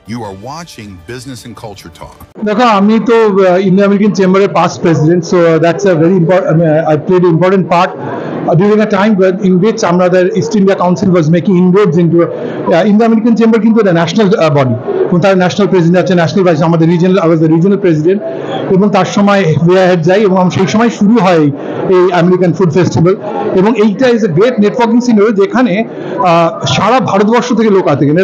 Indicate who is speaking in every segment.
Speaker 1: You are watching Business and Culture Talk.
Speaker 2: দেখো আমি তো ইন্ডিয়ান আমেরিকান চেম্বারের past president, so that's a very important, I played an important part during a time in which the East India Council was making inroads into Indian American Chamber কিন্তু একটা national body, এবং তার national president আছে, national vice, আমাদের regional, I was the regional president, এবং তার সময় way head যাই, এবং সেই সময় শুরু হয় এই আমেরিকান ফুড ফেস্টিভ্যাল, এবং এইটা is a great networking scenario যেখানে সারা ভারতবর্ষ থেকে লোক আসে। এখানে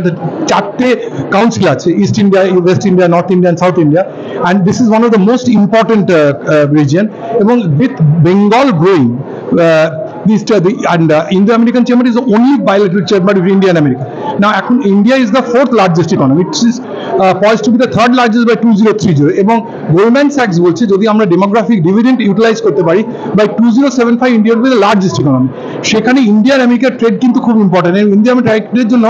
Speaker 2: 4টে কাউন্সিল আছে, east India, West India, north India and South India, and this is one of the most important region, এবং with Bengal growing, Indo-American Chamber is the only bilateral chamber between India and America. Now, India is the 4th largest economy. It is poised to be the 3rd largest by 2030. এবং Goldman Sachs বলছে যদি আমরা demographic dividend utilise করতে পারি, by 2075 India will be the largest economy. সেখানে India আর আমেরিকার trade কিন্তু খুব ইম্পর্টেন্ট, এবং ইন্ডিয়া ট্রেডের জন্য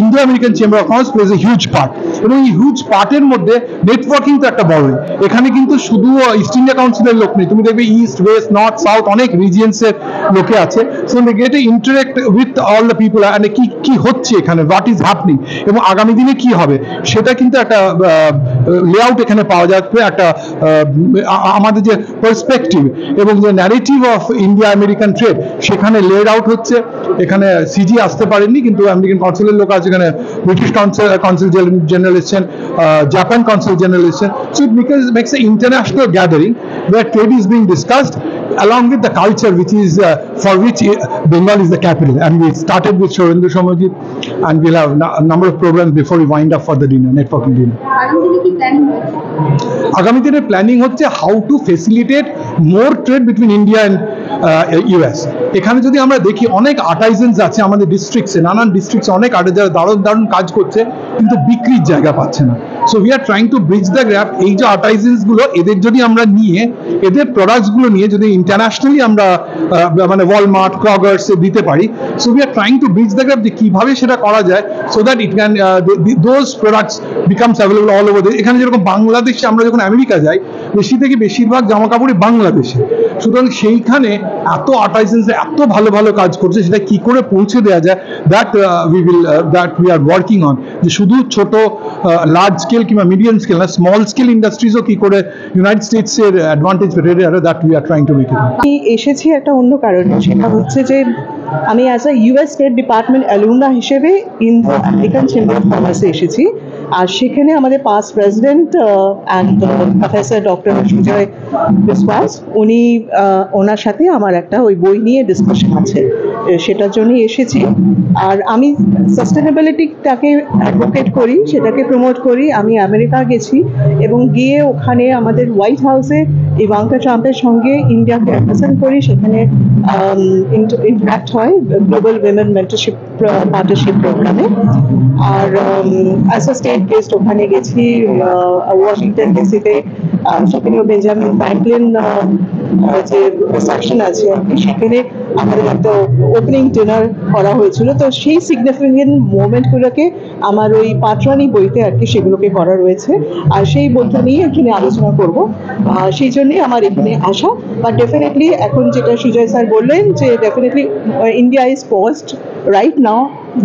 Speaker 2: Indo American chamber of commerce plays a huge part, এবং এই হিউজ পার্টের মধ্যে নেটওয়ার্কিং তো একটা বড়। এখানে কিন্তু শুধু ইস্ট ইন্ডিয়া কাউন্সিলের লোক নেই, তুমি দেখবে ইস্ট, ওয়েস্ট, নর্থ, সাউথ অনেক রিজিয়ন্সের লোকে আছে। So they get to interact with all the people, and কি হচ্ছে এখানে, হোয়াট ইজ হ্যাপনিং, এবং আগামী দিনে কি হবে সেটা কিন্তু একটা লেআউট এখানে পাওয়া যাচ্ছে, একটা আমাদের যে পার্সপেক্টিভ এবং যে narrative of India American trade সেখানে লেড আউট হচ্ছে। এখানে সিজি আসতে পারেননি, কিন্তু আমেরিকান কাউন্সিলের লোক আছে, এখানে ব্রিটিশ কাউন্সিল জেনারেল এসছেন, জাপান কাউন্সিল জেনারেল এসছেন। So it makes a international gathering where trade is being discussed along with the culture which is for which Bengal is the capital, and we started with Shorendra Somojit, and we'll have a number of programs before we wind up for the dinner, networking dinner. আগামী দিনে planning হচ্ছে how to facilitate more trade between India and US. এখানে যদি আমরা দেখি অনেক আর্টাইজেন্স আছে আমাদের ডিস্ট্রিক্টসে, নানান ডিস্ট্রিক্টসে অনেক যারা দারুণ দারুণ কাজ করছে কিন্তু বিক্রির জায়গা পাচ্ছে না। So we are trying two bridge the gap. এই যে আর্টাইজেন্সগুলো, এদের যদি আমরা নিয়ে, এদের প্রোডাক্টসগুলো নিয়ে যদি ইন্টারন্যাশনালি আমরা মানে ওয়ালমার্ট, ক্রগার্সে দিতে পারি, so we are trying two bridge the gap যে কীভাবে সেটা করা যায়, so that it can those products becomes available all over. এখানে যেরকম বাংলাদেশে আমরা যখন আমেরিকা যাই, বেশিরভাগ জামা কাপড়ই বাংলাদেশে, সুতরাং সেইখানে এত আর্টাইজেন্স এত ভালো ভালো কাজ করছে, সেটা কি করে পৌঁছে দেওয়া যায়, that we are working on. যে শুধু ছোট লার্জ স্কেল কিংবা মিডিয়াম স্কেল না, স্মল স্কেল ইন্ডাস্ট্রিজও কি করে ইউনাইটেড স্টেটসের অ্যাডভান্টেজ পেতে পারে, that we are trying to make it.
Speaker 3: আমি এসেছি একটা অন্য কারণে, সেটা হচ্ছে যে আমি as a US state department alumna হিসেবে ইন্দো আমেরিকান চেম্বার অফ কমার্সে এসেছি, আর সেখানে আমাদের past president and professor doctor Sujoy Biswas, ওনার সাথে আমার একটা ওই বই নিয়ে ডিসকাশন আছে, সেটার জন্যই এসেছি। আর আমি সাস্টেনেবিলিটিটাকে অ্যাডভোকেট করি, সেটাকে প্রমোট করি। আমি আমেরিকা গেছি এবং গিয়ে ওখানে আমাদের হোয়াইট হাউসে ইভাঙ্কা ট্রাম্পের সঙ্গে ইন্ডিয়াকে রিপ্রেজেন্ট করি, সেখানে ইন্টারাক্ট হয় গ্লোবাল উইমেন মেন্টরশিপ পার্টনারশিপ প্রোগ্রামে। আর অ্যাজ আ স্টেট গেস্ট ওখানে গেছি ওয়াশিংটন ডিসিতে, সেখানে বেঞ্জামিন ফ্র্যাঙ্কলিন যে সেকশন আছে সেখানে আমাদের একটা ওপেনিং ডিনার করা হয়েছিল। তো সেই সিগনিফিকেন্ট মোমেন্টগুলোকে আমার ওই পাটরানি বইতে আর কি সেগুলোকে করা রয়েছে, আর সেই বইটা নিয়ে এখানে আলোচনা করব, সেই জন্যই আমার এখানে আসা। বাট ডেফিনেটলি এখন যেটা সুজয় স্যার বললেন যে definitely India is post right now,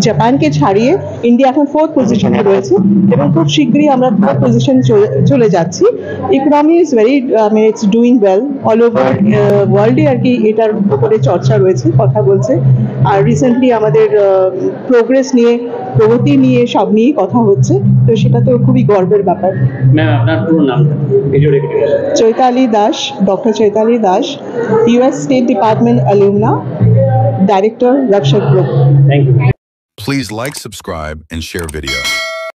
Speaker 3: জাপানকে ছাড়িয়ে ইন্ডিয়া এখন 4th পজিশনে রয়েছে, এবং খুব শীঘ্রই আমরা 3rd পজিশন চলে যাচ্ছি। Economy is very it's doing well all over ওয়ার্ল্ডে আর কি, এটার উপরে চর্চা রয়েছে, কথা বলছে। আর রিসেন্টলি আমাদের প্রোগ্রেস নিয়ে, প্রগতি নিয়ে, সব নিয়েই কথা হচ্ছে, তো সেটা তো খুবই গর্বের ব্যাপার।
Speaker 4: ম্যাম, আপনার পুরো নামটা?
Speaker 3: Chaitali Das, doctor Chaitali Das, US state department alumna, director, Rakshak group.
Speaker 4: Thank you.
Speaker 1: Please like, subscribe, and share video.